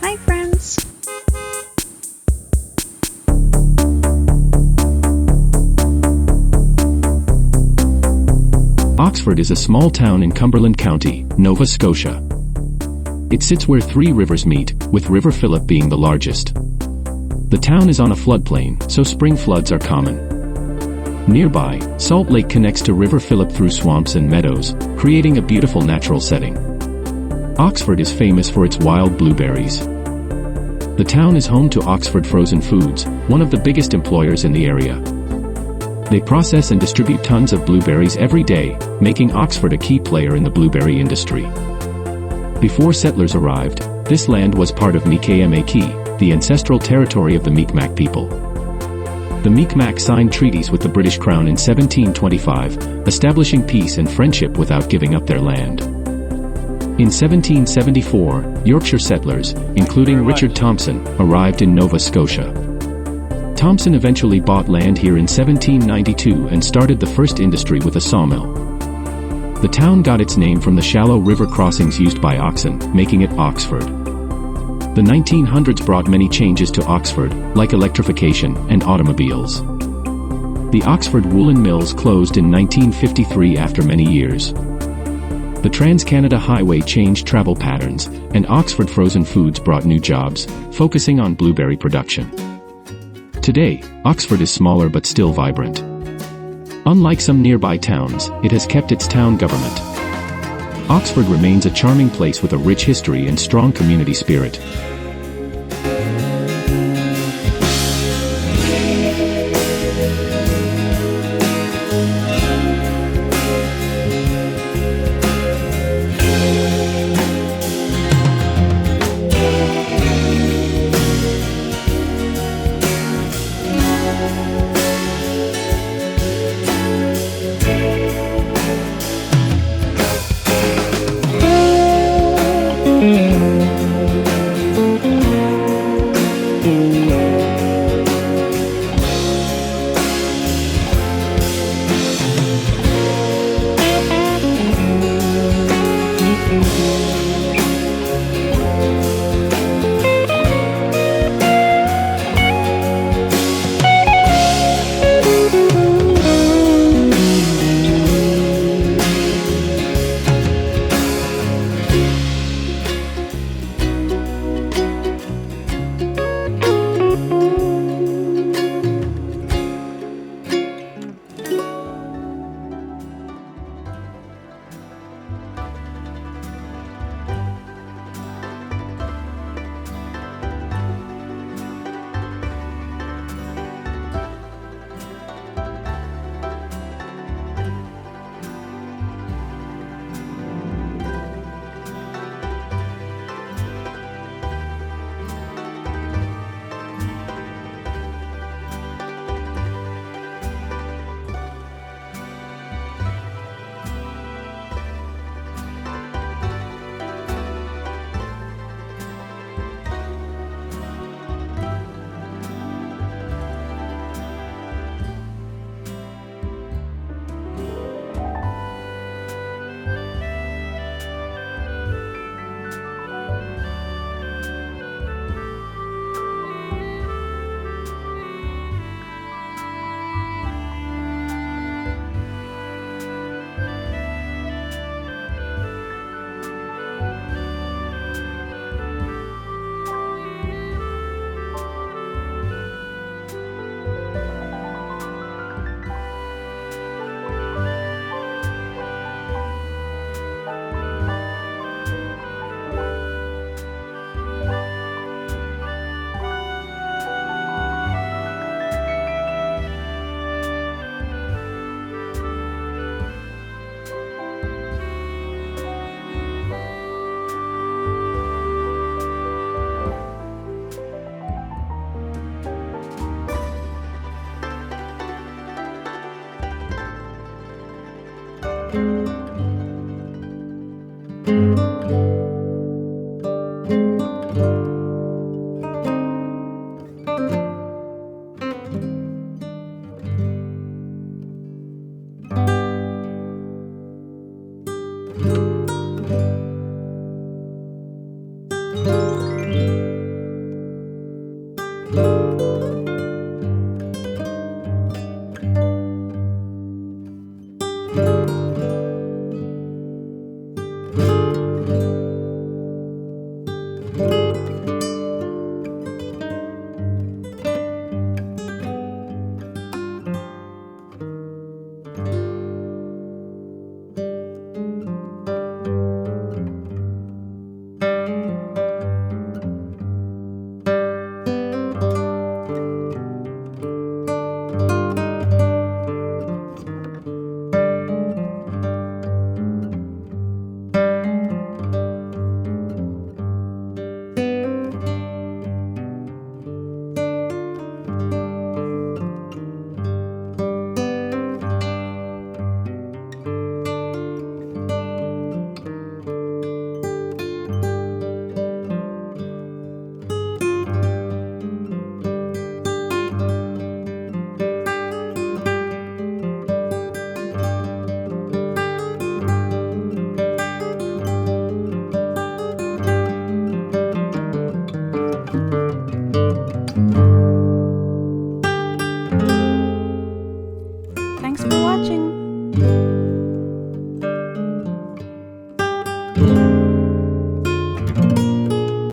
Hi, friends! Oxford is a small town in Cumberland County, Nova Scotia. It sits where three rivers meet, with River Phillip being the largest. The town is on a floodplain, so spring floods are common. Nearby, Salt Lake connects to River Phillip through swamps and meadows, creating a beautiful natural setting. Oxford is famous for its wild blueberries. The town is home to Oxford Frozen Foods, one of the biggest employers in the area. They process and distribute tons of blueberries every day, making Oxford a key player in the blueberry industry. Before settlers arrived, this land was part of Mi'kmaq, the ancestral territory of the Mi'kmaq people. The Mi'kmaq signed treaties with the British Crown in 1725, establishing peace and friendship without giving up their land. In 1774, Yorkshire settlers, including Richard Thompson, arrived in Nova Scotia. Thompson eventually bought land here in 1792 and started the first industry with a sawmill. The town got its name from the shallow river crossings used by oxen, making it Oxford. The 1900s brought many changes to Oxford, like electrification and automobiles. The Oxford woolen mills closed in 1953 after many years. The Trans-Canada Highway changed travel patterns, and Oxford Frozen Foods brought new jobs, focusing on blueberry production. Today, Oxford is smaller but still vibrant. Unlike some nearby towns, it has kept its town government. Oxford remains a charming place with a rich history and strong community spirit. Thanks for watching!